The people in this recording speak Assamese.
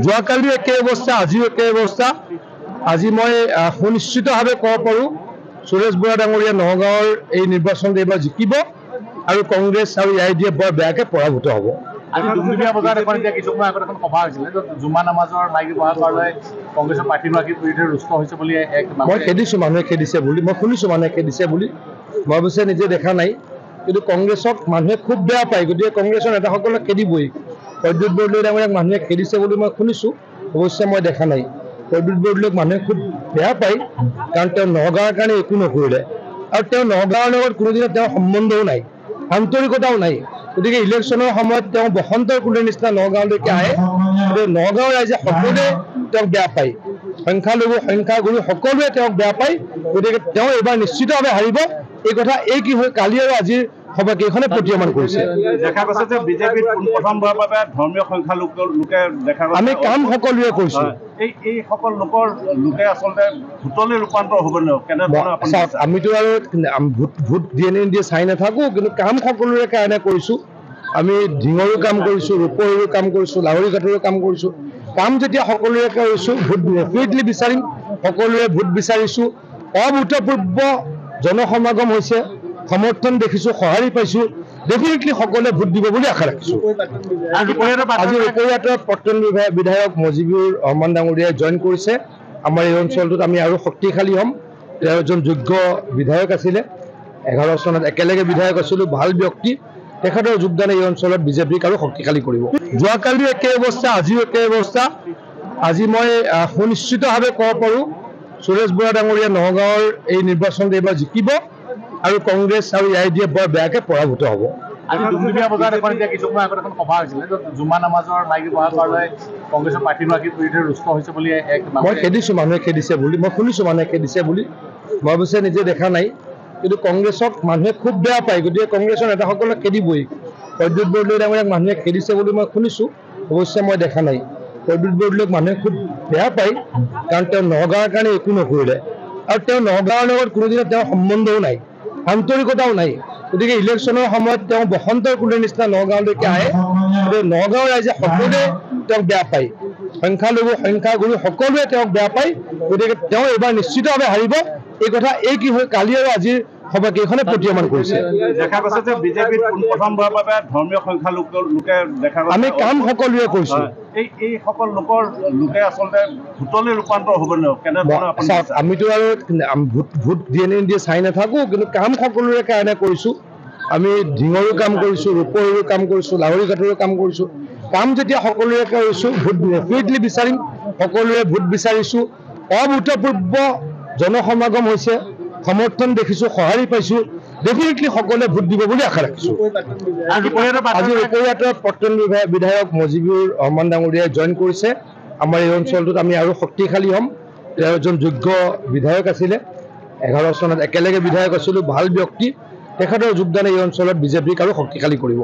যোৱাকালি একে অৱস্থা, আজিও একে অৱস্থা। আজি মই সুনিশ্চিতভাৱে ক'ব পাৰোঁ সুৰেশ বৰা ডাঙৰীয়া নগাঁৱৰ এই নিৰ্বাচনত এইবাৰ জিকিব আৰু কংগ্ৰেছ আৰু AIDF বৰ বেয়াকৈ পৰাভূত হ'ব। আজি ডুমডুমীয়া বজাৰত এখন এতিয়া কিছু সময় আগত এখন সভা হৈছিলে, জুমা নামাজৰ মাইকী বহালৈ কংগ্ৰেছৰ প্ৰাৰ্থীগৰাকীৰ বিৰুদ্ধে ৰুষ্ট হৈছে বুলি মই খেদিছোঁ, মানুহে খেদিছে বুলি মই শুনিছোঁ, মানুহে খেদিছে বুলি। মই অৱশ্যে নিজে দেখা নাই, কিন্তু কংগ্ৰেছক মানুহে খুব বেয়া পায়, গতিকে কংগ্ৰেছৰ নেতাসকলক খেদিবই। প্ৰদ্যুৎ বৰদলৈ ডাঙৰীয়াক মানুহে খেদিছে বুলি মই শুনিছোঁ, অৱশ্যে মই দেখা নাই। প্ৰদ্যুৎ বৰদলৈক মানুহে খুব বেয়া পায়, কাৰণ তেওঁ নগাঁৱৰ কাৰণে একো নকৰিলে আৰু তেওঁ নগাঁৱৰ লগত কোনোদিনে তেওঁৰ সম্বন্ধও নাই, আন্তৰিকতাও নাই। গতিকে ইলেকশ্যনৰ সময়ত তেওঁ বসন্তৰ কুলিৰ নিচিনা নগাঁৱলৈকে আহে, গতিকে নগাঁৱৰ ৰাইজে সকলোৱে তেওঁক বেয়া পায়, সংখ্যালঘু সংখ্যাগুৰু সকলোৱে তেওঁক বেয়া পায়। গতিকে তেওঁ এইবাৰ নিশ্চিতভাৱে হাৰিব। এই কথা এই কি হয় কালি আৰু আজিৰ সভাকেইখনে প্ৰতীয়মান কৰিছে। দেখা গৈছে যে বিজেপিত প্ৰথমবাৰৰ বাবে ধৰ্মীয় সংখ্যালোকে দেখা গৈছে। আমি কাম সকলোৱে কৰিছোঁ। এই সকল লোকে আচলতে ভোটলৈ ৰূপান্তৰ হ'ব নে কেনেধৰণৰ? আমিতো আৰু ভোট দিয়ে নিদিয়ে চাই নাথাকোঁ, কিন্তু কাম সকলোৰে কাৰণে কৰিছোঁ। আমি ঢিঙৰো কাম কৰিছোঁ, ৰূপহীৰো কাম কৰিছোঁ, লাহৰী ঘাটৰো কাম কৰিছোঁ। কাম যেতিয়া সকলোৰে কৰিছোঁ, ভোট ডেফিনেটলি বিচাৰিম, সকলোৰে ভোট বিচাৰিছোঁ। অভূতপূৰ্ব জনসমাগম হৈছে, সমৰ্থন দেখিছোঁ, সঁহাৰি পাইছোঁ। ডেফিনেটলি সকলোৱে ভোট দিব বুলি আশা ৰাখিছোঁ। আজি ৰূপহীয়াতৰ প্ৰাক্তন বিধায়ক মজিবুৰ ৰহমান ডাঙৰীয়াই জইন কৰিছে। আমাৰ এই অঞ্চলটোত আমি আৰু শক্তিশালী হ'ম। তেওঁ এজন যোগ্য বিধায়ক আছিলে, 11 চনত একেলগে বিধায়ক আছিলোঁ, ভাল ব্যক্তি। তেখেতৰ যোগদানে এই অঞ্চলত বিজেপিক আৰু শক্তিশালী কৰিব। যোৱাকালি একে অৱস্থা, আজিও একে অৱস্থা। আজি মই সুনিশ্চিতভাৱে ক'ব পাৰোঁ সুৰেশ বৰা ডাঙৰীয়া নগাঁৱৰ এই নিৰ্বাচনত এইবাৰ জিকিব আৰু কংগ্ৰেছ আৰু AIDF বৰ বেয়াকৈ পৰাভূত হ'ব। আজি ডুমডুমীয়া বজাৰত এখন এতিয়া কিছু সময় আগত এখন সভা হৈছিলে, জুমা নামাজৰ মাইকী বহালৈ কংগ্ৰেছৰ প্ৰাৰ্থীগৰাকীৰ বিৰুদ্ধে ৰুষ্ট হৈছে বুলি মই খেদিছোঁ, মানুহে খেদিছে বুলি মই শুনিছোঁ, মানুহে খেদিছে বুলি। মই অৱশ্যে নিজে দেখা নাই, কিন্তু কংগ্ৰেছক মানুহে খুব বেয়া পায়, গতিকে কংগ্ৰেছৰ নেতাসকলক খেদিবই। প্ৰদ্যুৎ বৰদলৈ ডাঙৰীয়াক মানুহে খেদিছে বুলি মই শুনিছোঁ, অৱশ্যে মই দেখা নাই। প্ৰদ্যুৎ বৰদলৈক মানুহে খুব বেয়া পায়, কাৰণ তেওঁ নগাঁৱৰ কাৰণে একো নকৰিলে আৰু তেওঁ নগাঁৱৰ লগত কোনোদিনে তেওঁৰ সম্বন্ধও নাই, আন্তৰিকতাও নাই। গতিকে ইলেকশ্যনৰ সময়ত তেওঁ বসন্তৰ কুলিৰ নিচিনা নগাঁৱলৈকে আহে, গতিকে নগাঁৱৰ ৰাইজে সকলোৱে তেওঁক বেয়া পায়, সংখ্যালঘু সংখ্যাগুৰু সকলোৱে তেওঁক বেয়া পায়। গতিকে তেওঁ এইবাৰ নিশ্চিতভাৱে হাৰিব। এই কথা এই কি হয় কালি আৰু আজিৰ সভাকেইখনে প্ৰতীয়মান কৰিছে। দেখা গৈছে যে বিজেপিত প্ৰথমবাৰৰ বাবে ধৰ্মীয় সংখ্যালোকে দেখা গৈছে। আমি কাম সকলোৱে কৰিছোঁ। এই সকল লোকে আচলতে ভোটলৈ ৰূপান্তৰ হ'ব নে কেনেধৰণৰ? আমিতো আৰু ভোট দিয়ে নিদিয়ে চাই নাথাকোঁ, কিন্তু কাম সকলোৰে কাৰণে কৰিছোঁ। আমি ঢিঙৰো কাম কৰিছোঁ, ৰূপহীৰো কাম কৰিছোঁ, লাহৰী ঘাটৰো কাম কৰিছোঁ। কাম যেতিয়া সকলোৰে কৰিছোঁ, ভোট ডেফিনেটলি বিচাৰিম, সকলোৰে ভোট বিচাৰিছোঁ। অভূতপূৰ্ব জনসমাগম হৈছে, সমৰ্থন দেখিছোঁ, সঁহাৰি পাইছোঁ। ডেফিনেটলি সকলোৱে ভোট দিব বুলি আশা ৰাখিছোঁ। আজি ৰূপহীয়াতৰ প্ৰাক্তন বিধায়ক মজিবুৰ ৰহমান ডাঙৰীয়াই জইন কৰিছে। আমাৰ এই অঞ্চলটোত আমি আৰু শক্তিশালী হ'ম। তেওঁ এজন যোগ্য বিধায়ক আছিলে, 11 চনত একেলগে বিধায়ক আছিলোঁ, ভাল ব্যক্তি। তেখেতৰ যোগদানে এই অঞ্চলত বিজেপিক আৰু শক্তিশালী কৰিব।